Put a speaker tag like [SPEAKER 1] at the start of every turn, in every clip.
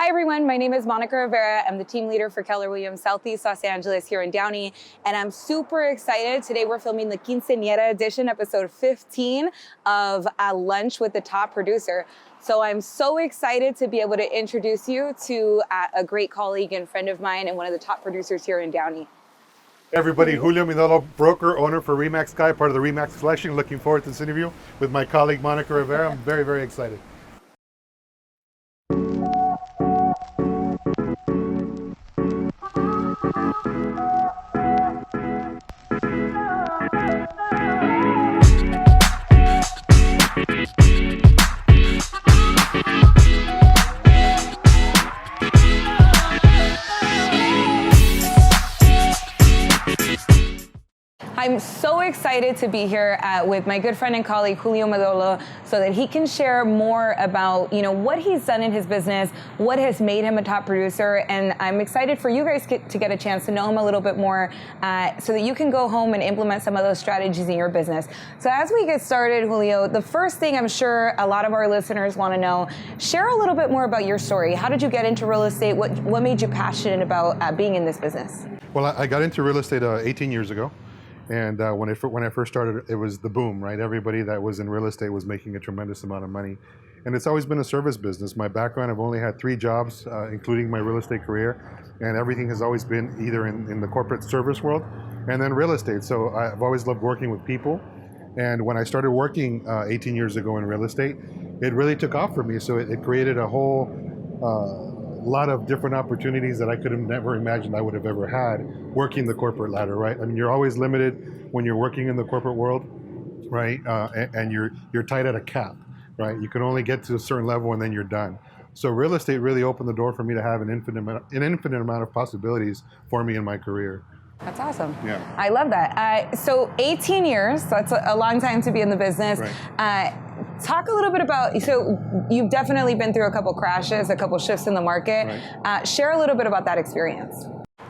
[SPEAKER 1] Hi everyone, my name is Monica Rivera. I'm the team leader for Keller Williams Southeast Los Angeles here in Downey, and I'm super excited. Today we're filming the Quinceañera edition, episode 15 of Lunch with the Top Producer. So I'm so excited to be able to introduce you to a great colleague and friend of mine and one of the top producers here in Downey.
[SPEAKER 2] Hey everybody, Julio, Midiolo, broker, owner for RE/MAX Sky, part of the RE/MAX collection. Looking forward to this interview with my colleague Monica Rivera. I'm very, very excited.
[SPEAKER 1] I'm so excited to be here with my good friend and colleague Julio Midiolo so that he can share more about what he's done in his business, what has made him a top producer, and I'm excited for you guys to get a chance to know him a little bit more so that you can go home and implement some of those strategies in your business. So as we get started, Julio, the first thing I'm sure a lot of our listeners want to know, share a little bit more about your story. How did you get into real estate? What made you passionate about being in this business?
[SPEAKER 2] Well, I got into real estate 18 years ago. And when I first started, it was the boom, right? Everybody that was in real estate was making a tremendous amount of money. And it's always been a service business. My background, I've only had 3 jobs, including my real estate career. And everything has always been either in the corporate service world and then real estate. So I've always loved working with people. And when I started working 18 years ago in real estate, it really took off for me. So it created a whole lot of different opportunities that I could have never imagined I would have ever had working the corporate ladder, right? I mean, you're always limited when you're working in the corporate world, right? And you're tied at a cap, right? You can only get to a certain level and then you're done. So real estate really opened the door for me to have an infinite amount of possibilities for me in my career.
[SPEAKER 1] That's awesome.
[SPEAKER 2] Yeah.
[SPEAKER 1] I love that. So 18 years, that's a long time to be in the business.
[SPEAKER 2] Right.
[SPEAKER 1] Talk a little bit about, so you've definitely been through a couple crashes, a couple shifts in the market. Right. Share a little bit about that experience.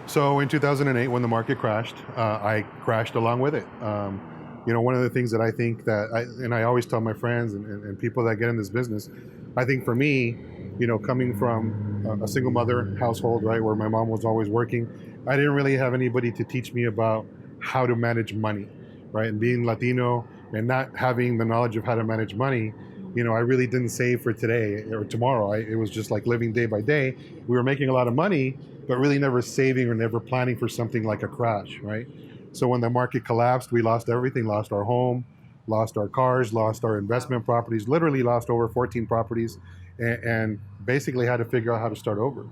[SPEAKER 2] So in 2008, when the market crashed, I crashed along with it. One of the things that I think and I always tell my friends and people that get in this business, I think for me, coming from a single mother household, right, where my mom was always working, I didn't really have anybody to teach me about how to manage money, right? And being Latino and not having the knowledge of how to manage money, I really didn't save for today or tomorrow. It was just like living day by day. We were making a lot of money, but really never saving or never planning for something like a crash, right? So when the market collapsed, we lost everything, lost our home, lost our cars, lost our investment properties, literally lost over 14 properties, and basically had to figure out how to start over.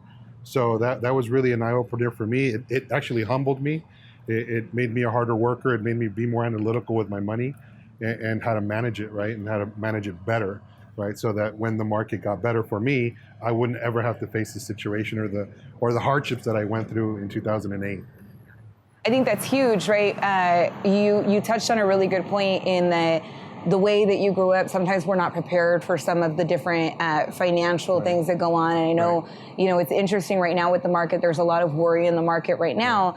[SPEAKER 2] So that was really an eye-opener for me. It actually humbled me. It made me a harder worker. It made me be more analytical with my money and how to manage it, right? And how to manage it better, right? So that when the market got better for me, I wouldn't ever have to face the situation or the hardships that I went through in 2008.
[SPEAKER 1] I think that's huge, right? You touched on a really good point in that the way that you grew up, sometimes we're not prepared for some of the different financial things that go on. And I know, it's interesting right now with the market, there's a lot of worry in the market right now.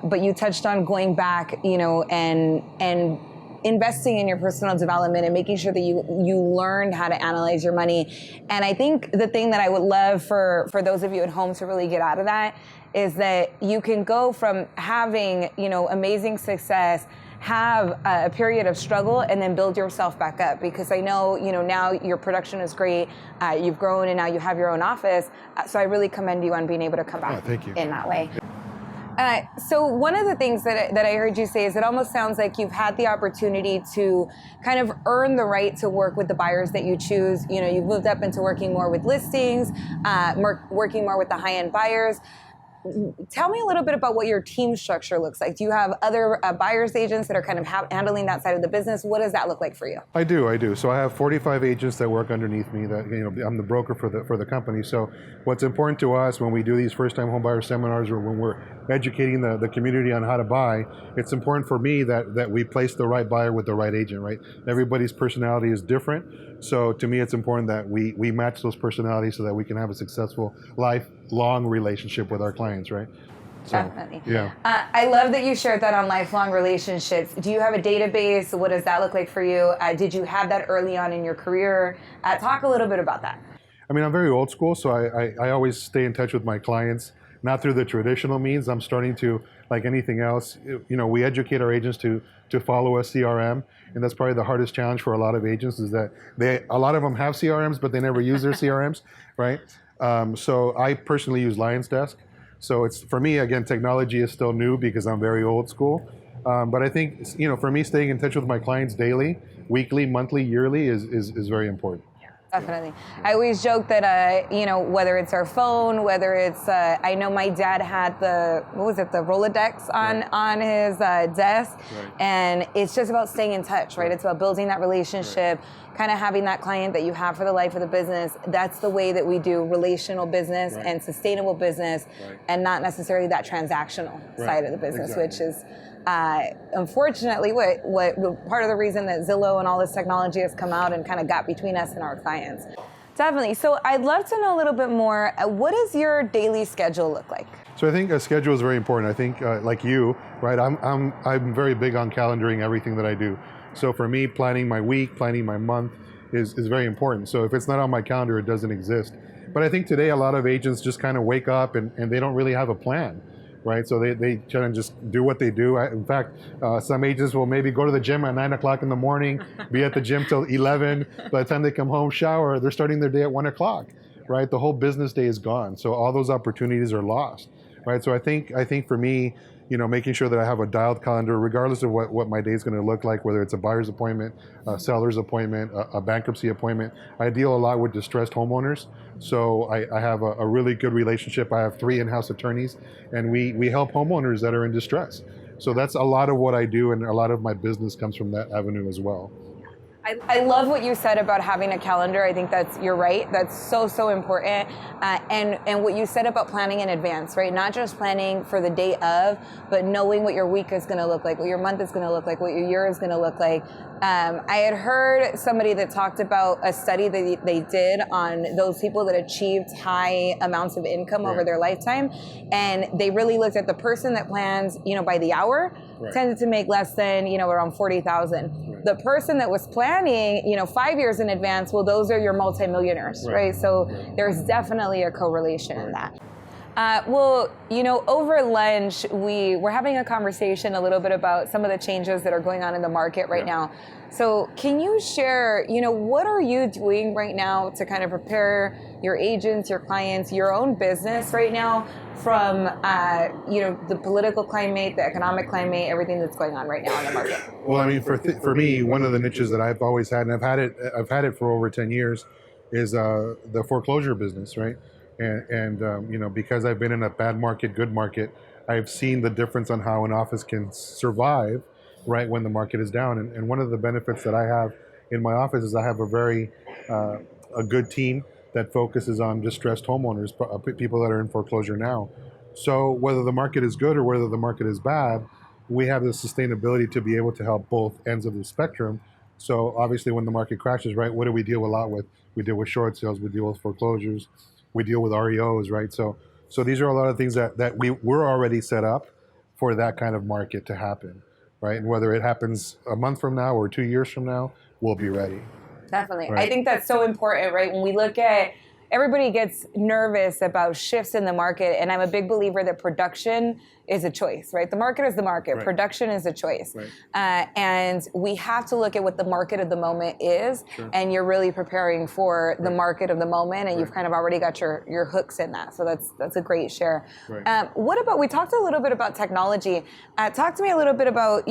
[SPEAKER 1] But you touched on going back, and investing in your personal development and making sure that you learned how to analyze your money. And I think the thing that I would love for those of you at home to really get out of that is that you can go from having, amazing success, have a period of struggle, and then build yourself back up. Because I know, now your production is great, you've grown, and now you have your own office. So I really commend you on being able to come back in that way. So one of the things that I heard you say is it almost sounds like you've had the opportunity to kind of earn the right to work with the buyers that you choose. You've moved up into working more with listings, working more with the high-end buyers. Tell me a little bit about what your team structure looks like. Do you have other buyer's agents that are kind of handling that side of the business? What does that look like for you?
[SPEAKER 2] I do. So I have 45 agents that work underneath me. That I'm the broker for the company. So what's important to us when we do these first-time homebuyer seminars or when we're educating the community on how to buy, it's important for me that we place the right buyer with the right agent. Right? Everybody's personality is different. So to me, it's important that we match those personalities so that we can have a successful lifelong relationship with our clients. Right? So,
[SPEAKER 1] definitely.
[SPEAKER 2] Yeah.
[SPEAKER 1] I love that you shared that on lifelong relationships. Do you have a database? What does that look like for you? Did you have that early on in your career? Talk a little bit about that.
[SPEAKER 2] I mean, I'm very old school, so I always stay in touch with my clients, not through the traditional means. I'm starting to, like anything else, we educate our agents to follow a CRM, and that's probably the hardest challenge for a lot of agents is that a lot of them have CRMs, but they never use their CRMs, right? So I personally use Lion's Desk. So it's, for me, again, technology is still new because I'm very old school. But I think, for me, staying in touch with my clients daily, weekly, monthly, yearly is very important.
[SPEAKER 1] Definitely. I always joke that, whether it's our phone, whether it's, I know my dad had the Rolodex on his desk.
[SPEAKER 2] Right.
[SPEAKER 1] And it's just about staying in touch, right? It's about building that relationship, kind of having that client that you have for the life of the business. That's the way that we do relational business and sustainable business, and not necessarily that transactional side of the business, which is, unfortunately, what part of the reason that Zillow and all this technology has come out and kind of got between us and our clients. Definitely. So I'd love to know a little bit more. What does your daily schedule look like?
[SPEAKER 2] So I think a schedule is very important. I think, like you, right? I'm very big on calendaring everything that I do. So for me, planning my week, planning my month is very important. So if it's not on my calendar, it doesn't exist. But I think today a lot of agents just kind of wake up and they don't really have a plan. Right, so they try to just do what they do. In fact, some agents will maybe go to the gym at 9 o'clock in the morning, be at the gym till 11. By the time they come home, shower, they're starting their day at 1 o'clock. Right, the whole business day is gone. So all those opportunities are lost. Right, so I think for me, making sure that I have a dialed calendar, regardless of what my day is going to look like, whether it's a buyer's appointment, a seller's appointment, a bankruptcy appointment. I deal a lot with distressed homeowners. So I have a really good relationship. I have 3 in-house attorneys, and we help homeowners that are in distress. So that's a lot of what I do, and a lot of my business comes from that avenue as well.
[SPEAKER 1] I love what you said about having a calendar. I think you're right. That's so important. And what you said about planning in advance, right? Not just planning for the day of, but knowing what your week is going to look like, what your month is going to look like, what your year is going to look like. I had heard somebody that talked about a study that they did on those people that achieved high amounts of income over their lifetime. And they really looked at the person that plans, by the hour, tended to make less than, around 40,000. The person that was planning, 5 years in advance, well, those are your multimillionaires, right? So there's definitely a correlation in that. Over lunch, we were having a conversation a little bit about some of the changes that are going on in the market right now. So can you share, what are you doing right now to kind of prepare your agents, your clients, your own business right now from, the political climate, the economic climate, everything that's going on right now in the market?
[SPEAKER 2] Well, I mean, for me, one of the niches that I've always had, and I've had it for over 10 years, is the foreclosure business, right? And because I've been in a bad market, good market, I've seen the difference on how an office can survive, right, when the market is down. And one of the benefits that I have in my office is I have a good team that focuses on distressed homeowners, people that are in foreclosure now. So whether the market is good or whether the market is bad, we have the sustainability to be able to help both ends of the spectrum. So obviously when the market crashes, right, what do we deal a lot with? We deal with short sales, we deal with foreclosures, we deal with REOs, right? So these are a lot of things that we're already set up for that kind of market to happen, right? And whether it happens a month from now or 2 years from now, we'll be ready.
[SPEAKER 1] Definitely.
[SPEAKER 2] Right.
[SPEAKER 1] I think that's so important, right? When we look at, everybody gets nervous about shifts in the market, and I'm a big believer that production is a choice, right? The market is the market. Right. Production is a choice. Right. And we have to look at what the market of the moment is, and you're really preparing for the market of the moment, and you've kind of already got your hooks in that. So that's a great share. Right. What about, we talked a little bit about technology. Talk to me a little bit about,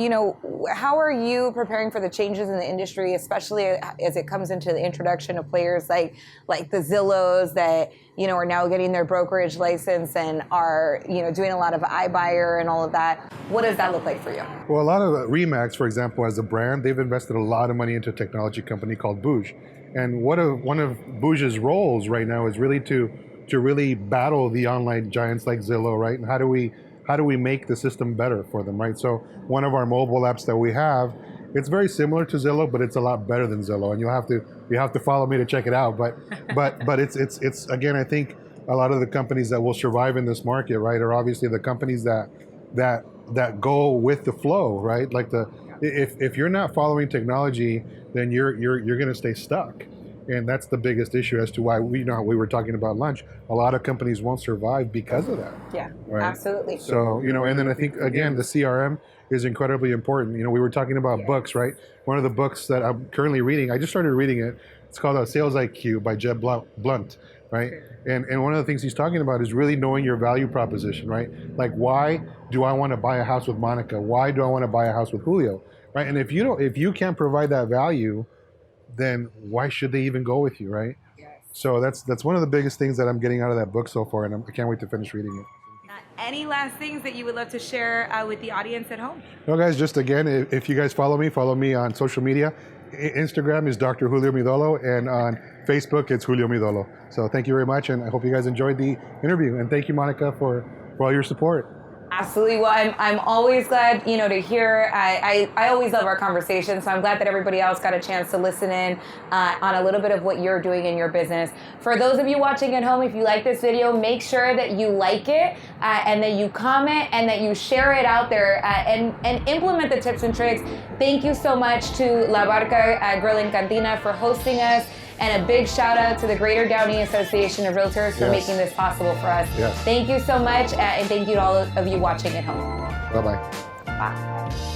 [SPEAKER 1] how are you preparing for the changes in the industry, especially as it comes into the introduction of players like the Zillows that, are now getting their brokerage license and are, doing a lot of iBuyer and all of that. What does that look like for you? Well,
[SPEAKER 2] a lot of Remax, for example, as a brand, they've invested a lot of money into a technology company called Booj. And one of Booj's roles right now is really to really battle the online giants like Zillow, right? And how do we make the system better for them, right? So one of our mobile apps that we have, it's very similar to Zillow, but it's a lot better than Zillow. And you have to follow me to check it out. But it's again, I think a lot of the companies that will survive in this market, right, are obviously the companies that go with the flow, right? Like if you're not following technology, then you're going to stay stuck. And that's the biggest issue as to why we were talking about lunch. A lot of companies won't survive because of that.
[SPEAKER 1] Yeah,
[SPEAKER 2] right?
[SPEAKER 1] absolutely.
[SPEAKER 2] So, and then I think, again, the CRM is incredibly important. We were talking about books, right? One of the books that I'm currently reading, I just started reading it. It's called Sales IQ by Jeb Blunt, right? And one of the things he's talking about is really knowing your value proposition, right? Like, why do I want to buy a house with Monica? Why do I want to buy a house with Julio? Right? And if you can't provide that value, then why should they even go with you, right? Yes. So that's one of the biggest things that I'm getting out of that book so far, and I can't wait to finish reading it.
[SPEAKER 1] Any last things that you would love to share with the audience at home?
[SPEAKER 2] No, guys, just again, if you guys follow me on social media. Instagram is Dr. Julio Midiolo, and on Facebook, it's Julio Midiolo. So thank you very much, and I hope you guys enjoyed the interview. And thank you, Monica, for all your support.
[SPEAKER 1] Absolutely. Well, I'm always glad, to hear. I always love our conversation, so I'm glad that everybody else got a chance to listen in on a little bit of what you're doing in your business. For those of you watching at home, if you like this video, make sure that you like it and that you comment and that you share it out there and implement the tips and tricks. Thank you so much to La Barca Grill and Cantina for hosting us. And a big shout out to the Greater Downey Association of Realtors for making this possible for us.
[SPEAKER 2] Yes.
[SPEAKER 1] Thank you so much, and thank you to all of you watching at home.
[SPEAKER 2] Bye-bye.
[SPEAKER 1] Bye.